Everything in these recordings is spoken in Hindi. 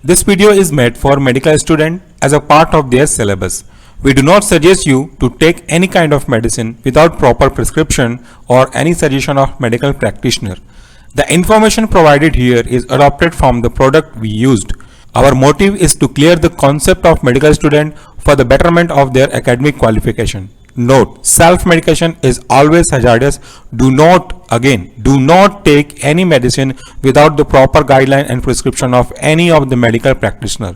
This video is made for medical students as a part of their syllabus. We do not suggest you to take any kind of medicine without proper prescription or any suggestion of medical practitioner. The information provided here is adopted from the product we used. Our motive is to clear the concept of medical student for the betterment of their academic qualification. Note, self-medication is always hazardous. Do not take any medicine without the proper guideline and prescription of any of the medical practitioner.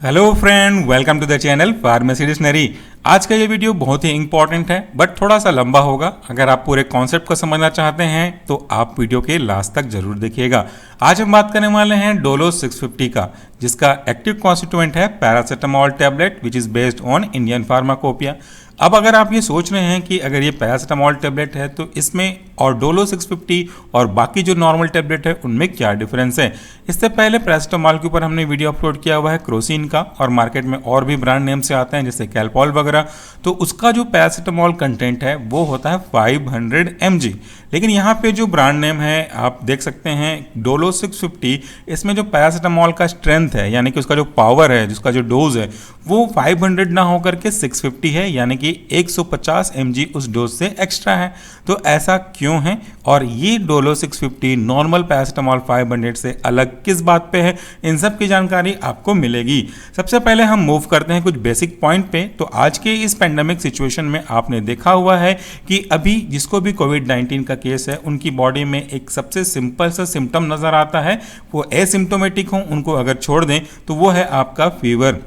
Hello friend, welcome to the channel pharmacy dictionary. आज का ये वीडियो बहुत ही इंपॉर्टेंट है बट थोड़ा सा लंबा होगा। अगर आप पूरे कॉन्सेप्ट को समझना चाहते हैं तो आप वीडियो के लास्ट तक जरूर देखिएगा। आज हम बात करने वाले हैं डोलो 650 का, जिसका एक्टिव कॉन्स्टिट्यूएंट है paracetamol tablet which is based on Indian pharmacopoeia. अब अगर आप ये सोच रहे हैं कि अगर ये पैरासीटामोल टैबलेट है तो इसमें और डोलो 650 और बाकी जो नॉर्मल टैबलेट है उनमें क्या डिफरेंस है। इससे पहले पैरासीटामोल के ऊपर हमने वीडियो अपलोड किया हुआ है क्रोसिन का, और मार्केट में और भी ब्रांड नेम से आते हैं जैसे कैलपॉल वगैरह। तो उसका जो पैरासीटामोल कंटेंट है वो होता है 500 mg। लेकिन यहाँ पे जो ब्रांड नेम है आप देख सकते हैं डोलो 650, इसमें जो पैरासीटामोल का स्ट्रेंथ है यानी कि उसका जो पावर है, जिसका जो डोज है वो 500 ना होकर के 650 है, यानी कि 150 mg उस डोज से एक्स्ट्रा है। तो ऐसा क्यों है और ये डोलो 650 नॉर्मल पैरासीटामोल 500 से अलग किस बात पे है, इन सब की जानकारी आपको मिलेगी। सबसे पहले हम मूव करते हैं कुछ बेसिक पॉइंट पे। तो आज के इस पेंडेमिक सिचुएशन में आपने देखा हुआ है कि अभी जिसको भी कोविड-19 का केस है उनकी बॉडी में एक सबसे सिंपल सा सिम्टम नजर आता है, वो एसिम्टोमेटिक हो, उनको अगर छोड़ दें तो वो है आपका फीवर।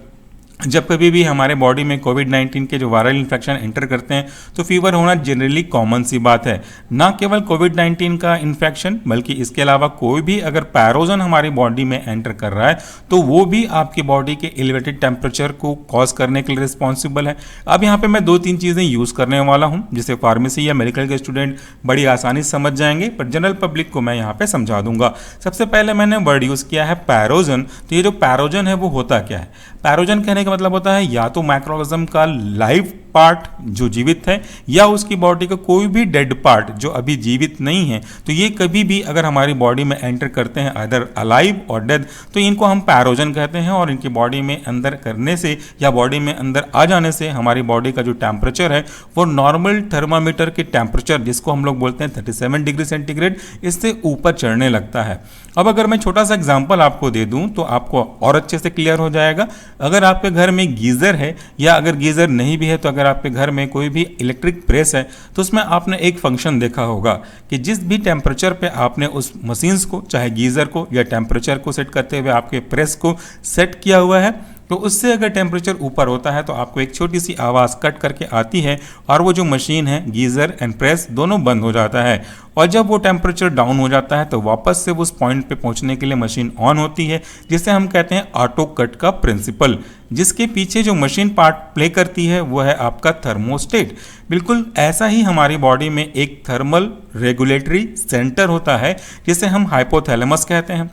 जब कभी भी हमारे बॉडी में कोविड-19 के जो वायरल इन्फेक्शन एंटर करते हैं तो फीवर होना जनरली कॉमन सी बात है। ना केवल कोविड-19 का इन्फेक्शन बल्कि इसके अलावा कोई भी अगर पैरोजन हमारी बॉडी में एंटर कर रहा है तो वो भी आपकी बॉडी के एलिवेटेड टेम्परेचर को कॉज करने के लिए रिस्पॉन्सिबल है। अब यहाँ पे मैं 2-3 चीज़ें यूज़ करने वाला हूँ जिसे फार्मेसी या मेडिकल के स्टूडेंट बड़ी आसानी से समझ जाएंगे, पर जनरल पब्लिक को मैं यहाँ पे समझा दूंगा। सबसे पहले मैंने वर्ड यूज़ किया है पैरोजन। तो ये जो पैरोजन है वो होता क्या है? पैरोजन कहने का मतलब होता है या तो माइक्रोऑर्गेनिज्म का लाइव पार्ट जो जीवित है या उसकी बॉडी का कोई भी डेड पार्ट जो अभी जीवित नहीं है। तो ये कभी भी अगर हमारी बॉडी में एंटर करते हैं अदर अलाइव और डेड तो इनको हम पैरोजन कहते हैं, और इनकी बॉडी में अंदर करने से या बॉडी में अंदर आ जाने से हमारी बॉडी का जो टेम्परेचर है वो नॉर्मल थर्मामीटर के टेम्परेचर जिसको हम लोग बोलते हैं 37 डिग्री सेंटीग्रेड, इससे ऊपर चढ़ने लगता है। अब अगर मैं छोटा सा एग्जाम्पल आपको दे दूं तो आपको और अच्छे से क्लियर हो जाएगा। अगर आपके घर में गीजर है या अगर गीजर नहीं भी है तो अगर आपके घर में कोई भी इलेक्ट्रिक प्रेस है तो उसमें आपने एक फंक्शन देखा होगा कि जिस भी टेम्परेचर पे आपने उस मशीन्स को, चाहे गीजर को या टेम्परेचर को सेट करते हुए आपके प्रेस को सेट किया हुआ है, तो उससे अगर टेम्परेचर ऊपर होता है तो आपको एक छोटी सी आवाज़ कट करके आती है और वो जो मशीन है गीजर एंड प्रेस दोनों बंद हो जाता है। और जब वो टेम्परेचर डाउन हो जाता है तो वापस से उस पॉइंट पे पहुंचने के लिए मशीन ऑन होती है, जिसे हम कहते हैं ऑटो कट का प्रिंसिपल। जिसके पीछे जो मशीन पार्ट प्ले करती है वो है आपका थर्मोस्टेट। बिल्कुल ऐसा ही हमारी बॉडी में एक थर्मल रेगुलेटरी सेंटर होता है जिसे हम हाइपोथैलेमस कहते हैं।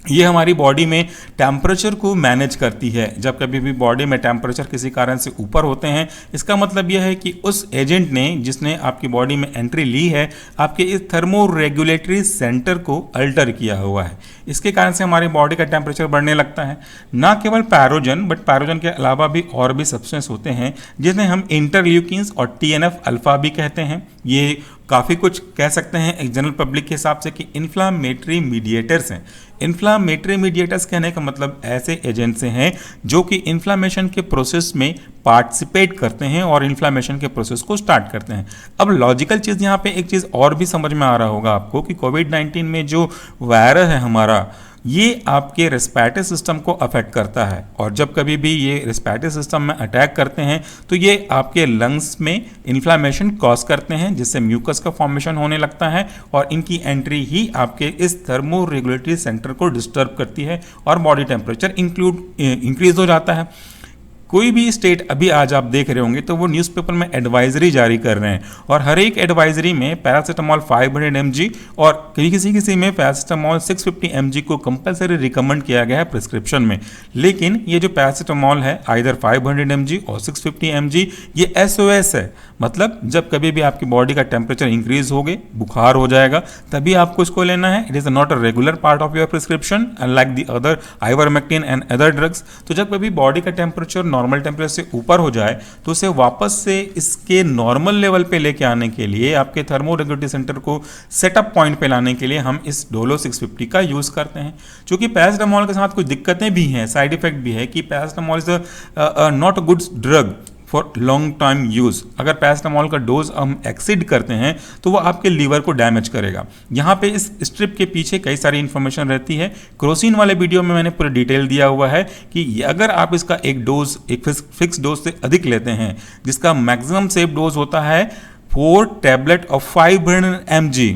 ये हमारी बॉडी में टेम्परेचर को मैनेज करती है। जब कभी भी बॉडी में टेम्परेचर किसी कारण से ऊपर होते हैं, इसका मतलब यह है कि उस एजेंट ने जिसने आपकी बॉडी में एंट्री ली है आपके इस थर्मो रेगुलेटरी सेंटर को अल्टर किया हुआ है। इसके कारण से हमारी बॉडी का टेम्परेचर बढ़ने लगता है। ना केवल पैरोजन बट पैरोजन के अलावा भी और भी सब्सटेंस होते हैं जिन्हें हम इंटरल्यूकिन्स और TNF अल्फा भी कहते हैं। ये काफ़ी कुछ कह सकते हैं एक जनरल पब्लिक के हिसाब से कि इन्फ्लामेटरी मीडिएटर्स हैं। इन्फ्लामेटरी मीडिएटर्स कहने का मतलब ऐसे एजेंट्स हैं जो कि इन्फ्लामेशन के प्रोसेस में पार्टिसिपेट करते हैं और इन्फ्लामेशन के प्रोसेस को स्टार्ट करते हैं। अब लॉजिकल चीज़ यहाँ पे एक चीज़ और भी समझ में आ रहा होगा आपको कि कोविड-19 में जो वायरस है हमारा, ये आपके रेस्पिरेटरी सिस्टम को अफेक्ट करता है, और जब कभी भी ये रेस्पिरेटरी सिस्टम में अटैक करते हैं तो ये आपके लंग्स में इन्फ्लामेशन कॉज करते हैं जिससे म्यूकस का फॉर्मेशन होने लगता है, और इनकी एंट्री ही आपके इस थर्मो रेगुलेटरी सेंटर को डिस्टर्ब करती है और बॉडी टेम्परेचर इंक्रीज हो जाता है। कोई भी स्टेट अभी आज आप देख रहे होंगे तो वो न्यूज़पेपर में एडवाइजरी जारी कर रहे हैं, और हर एक एडवाइजरी में पैरासीटामोल 500 mg और किसी में पैरासीटामोल 650 mg को कंपलसरी रिकमेंड किया गया है प्रिस्क्रिप्शन में। लेकिन ये जो पैरासीटामोल है आइदर 500 mg और 650 mg ये SOS है, मतलब जब कभी भी आपकी बॉडी का टेम्परेचर इंक्रीज हो गए, बुखार हो जाएगा, तभी आपको इसको लेना है। It is not a regular part of your prescription unlike the other ivermectin and other drugs. तो जब कभी बॉडी का टेम्परेचर नॉर्मल टेम्परेचर से ऊपर हो जाए तो उसे वापस से इसके नॉर्मल लेवल पे लेके आने के लिए, आपके थर्मो रेगुलेटरी सेंटर को सेटअप पॉइंट पे लाने के लिए हम इस डोलो 650 का यूज करते हैं। चूंकि पैरासीटामोल के साथ कुछ दिक्कतें भी हैं, साइड इफेक्ट भी है कि paracetamol is not a good drug for long time use. अगर पैरासीटामोल का डोज हम एक्सीड करते हैं तो वो आपके लीवर को डैमेज करेगा। यहाँ पे इस स्ट्रिप के पीछे कई सारी इंफॉर्मेशन रहती है। क्रोसिन वाले वीडियो में मैंने पूरा डिटेल दिया हुआ है कि अगर आप इसका एक डोज, एक फिक्स डोज से अधिक लेते हैं, जिसका मैक्सिमम सेफ डोज होता है 4 टैबलेट ऑफ 500 mg,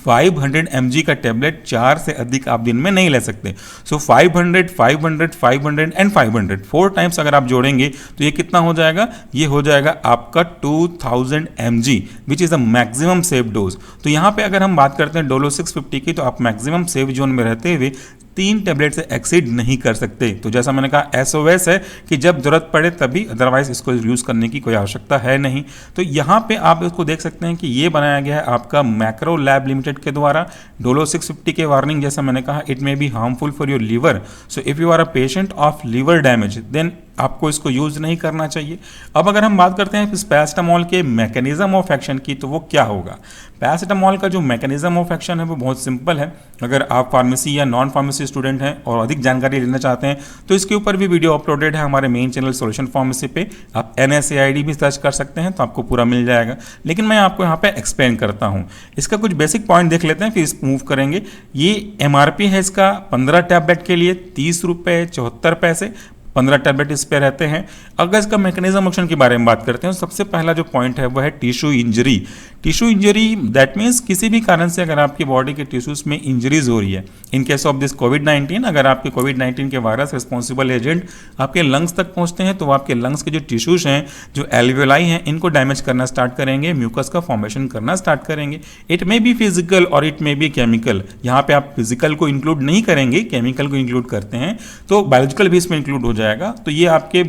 500 mg का टैबलेट 4 से अधिक आप दिन में नहीं ले सकते। सो 500, 500, 500 एंड 500 4 टाइम्स अगर आप जोड़ेंगे तो ये कितना हो जाएगा? ये हो जाएगा आपका 2000 mg which is the maximum safe dose. तो यहाँ पे अगर हम बात करते हैं डोलो 650 की, तो आप मैक्सिमम सेफ जोन में रहते हुए 3 टैबलेट से एक्सीड नहीं कर सकते। तो जैसा मैंने कहा SOS है कि जब जरूरत पड़े तभी, अदरवाइज इसको यूज करने की कोई आवश्यकता है नहीं। तो यहाँ पे आप इसको देख सकते हैं कि ये बनाया गया है आपका मैक्रो लैब लिमिटेड के द्वारा। डोलो 650 के वार्निंग जैसा मैंने कहा, it may be harmful for your liver. So if you are a patient of liver damage then आपको इसको यूज नहीं करना चाहिए। अब अगर हम बात करते हैं इस पैरासीटामोल के मैकेनिज्म ऑफ एक्शन की, तो वो क्या होगा? पैरासीटामोल का जो मैकेनिज्म ऑफ एक्शन है वो बहुत सिंपल है। अगर आप फार्मेसी या नॉन फार्मेसी स्टूडेंट हैं और अधिक जानकारी लेना चाहते हैं तो इसके ऊपर भी वीडियो अपलोडेड है हमारे मेन चैनल सॉल्यूशन फार्मेसी पे। आप NSAID भी सर्च कर सकते हैं तो आपको पूरा मिल जाएगा, लेकिन मैं आपको यहाँ पे एक्सप्लेन करता हूँ। इसका कुछ बेसिक पॉइंट देख लेते हैं फिर मूव करेंगे। ये MRP है इसका 15 टैबलेट के लिए 30 रुपये 74 पैसे, 15 टैबलेट इस पे रहते हैं। अगर इसका मैकेनिज्म एक्शन के बारे में बात करते हैं तो सबसे पहला जो पॉइंट है वो है tissue injury. Tissue injury that means किसी भी कारण से अगर आपकी बॉडी के टिश्यूज में इंजरीज हो रही है, इन केस ऑफ दिस कोविड-19, अगर आपके कोविड-19 के वायरस रिस्पॉन्सिबल एजेंट आपके लंग्स तक पहुंचते हैं तो वो आपके लंग्स के जो टिश्यूज हैं, जो एल्वियोलाई हैं, इनको डैमेज करना स्टार्ट करेंगे, म्यूकस का फॉर्मेशन करना स्टार्ट करेंगे। इट मे बी फिजिकल और इट मे बी केमिकल। यहाँ पे आप फिजिकल को इंक्लूड नहीं करेंगे, केमिकल को इंक्लूड करते हैं, तो बायोलॉजिकल भी इसमें इंक्लूड हो जाएगा। तो ये आपके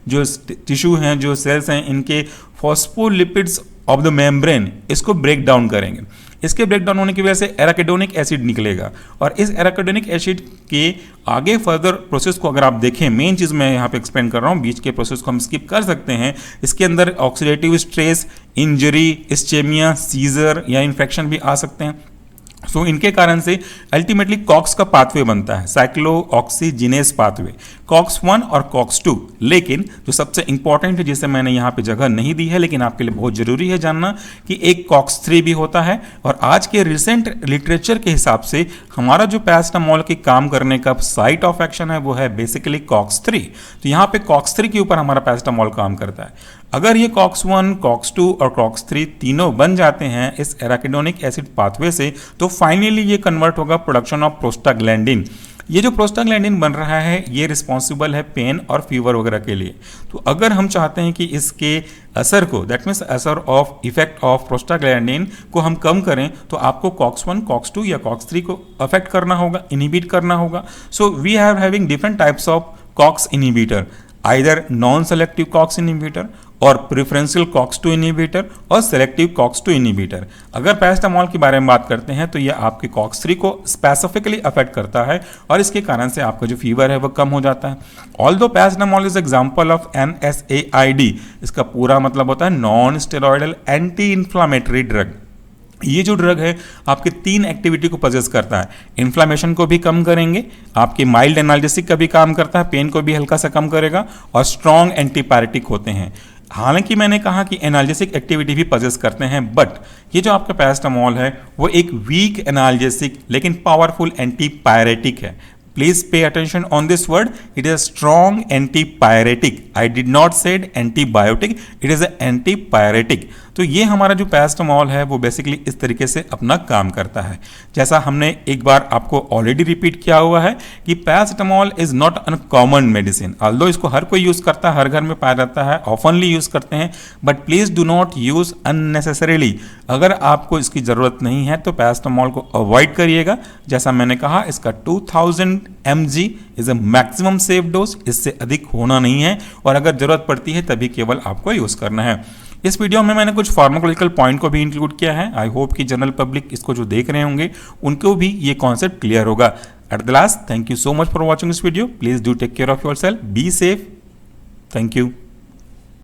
जो टिश्यू हैं, जो सेल्स हैं, इनके फॉस्फोलिपिड्स ऑफ द मेम्ब्रेन इसको ब्रेक डाउन करेंगे। इसके ब्रेक डाउन होने की वजह से एराकिडोनिक एसिड निकलेगा, और इस एराकिडोनिक एसिड के आगे फर्दर प्रोसेस को अगर आप देखें, मेन चीज़ मैं यहाँ पे एक्सप्लेन कर रहा हूँ, बीच के प्रोसेस को हम स्किप कर सकते हैं। इसके अंदर oxidative stress, injury, ischaemia, seizure या इन्फेक्शन भी आ सकते हैं। सो इनके कारण से अल्टीमेटली कॉक्स का पाथवे बनता है, साइक्लोऑक्सीजिनेस पाथवे, COX-1 और COX-2। लेकिन जो सबसे इंपॉर्टेंट है, जिसे मैंने यहाँ पे जगह नहीं दी है लेकिन आपके लिए बहुत जरूरी है जानना, कि एक COX-3 भी होता है। और आज के रिसेंट लिटरेचर के हिसाब से हमारा जो पैरासीटामोल के काम करने का साइट ऑफ एक्शन है वो है बेसिकली COX-3। तो यहाँ पे COX-3 के ऊपर हमारा पैरासीटामोल काम करता है। अगर ये COX-1, COX-2 और COX-3 तीनों बन जाते हैं इस एराकिडोनिक एसिड पाथवे से, तो फाइनली ये कन्वर्ट होगा प्रोडक्शन ऑफ प्रोस्टाग्लैंडिन। ये जो प्रोस्टाग्लैंडिन बन रहा है ये रिस्पॉन्सिबल है पेन और फीवर वगैरह के लिए। तो अगर हम चाहते हैं कि इसके असर को, दैट मीन्स असर ऑफ इफेक्ट ऑफ प्रोस्टाग्लैंडिन को हम कम करें, तो आपको COX-1, COX-2 या COX-3 को अफेक्ट करना होगा, इनहिबिट करना होगा। So we are having different types of COX inhibitor, either non selective COX inhibitor और प्रेफरेंशियल COX-2 इनहिबिटर और सेलेक्टिव COX-2 इनहिबिटर। अगर पैरासीटामोल के बारे में बात करते हैं तो यह आपके COX-3 को स्पेसिफिकली अफेक्ट करता है और इसके कारण से आपका जो फीवर है वो कम हो जाता है। Although paracetamol is example of NSAID, इसका पूरा मतलब होता है non steroidal anti inflammatory drug. ये जो ड्रग है आपके 3 एक्टिविटी को पजेस करता है। इन्फ्लामेशन को भी कम करेंगे, आपके माइल्ड एनाल्जेसिक का भी काम करता है, पेन को भी हल्का सा कम करेगा, और स्ट्रॉन्ग एंटीपायरेटिक होते हैं। हालांकि मैंने कहा कि एनाल्जेसिक एक्टिविटी भी पजेस करते हैं, बट ये जो आपका पैरासीटामोल है वो एक वीक एनाल्जेसिक लेकिन पावरफुल एंटीपायरेटिक है। Please pay attention on this word. It is a strong antipyretic. I did not say antibiotic. It is an antipyretic. तो ये हमारा जो पैरासिटामॉल है वो बेसिकली इस तरीके से अपना काम करता है। जैसा हमने एक बार आपको ऑलरेडी रिपीट किया हुआ है कि paracetamol is not an common medicine, although इसको हर कोई यूज करता है, हर घर में पाया जाता है, ऑफनली यूज करते हैं, but please do not use unnecessarily. अगर आपको इसकी जरूरत नहीं है तो पैरासिटामॉल को अवॉइड करिएगा। जैसा मैंने कहा, इसका 2000 mg is a maximum safe dose, इससे अधिक होना नहीं है, और अगर जरूरत पड़ती है तभी केवल आपको यूज करना है। इस वीडियो में मैंने कुछ फार्माकोलॉजिकल पॉइंट को भी इंक्लूड किया है। आई होप कि जनरल पब्लिक इसको जो देख रहे होंगे उनको भी ये कॉन्सेप्ट क्लियर होगा। At the last, thank you so much for watching this video. Please do take care of yourself, be safe. Thank you.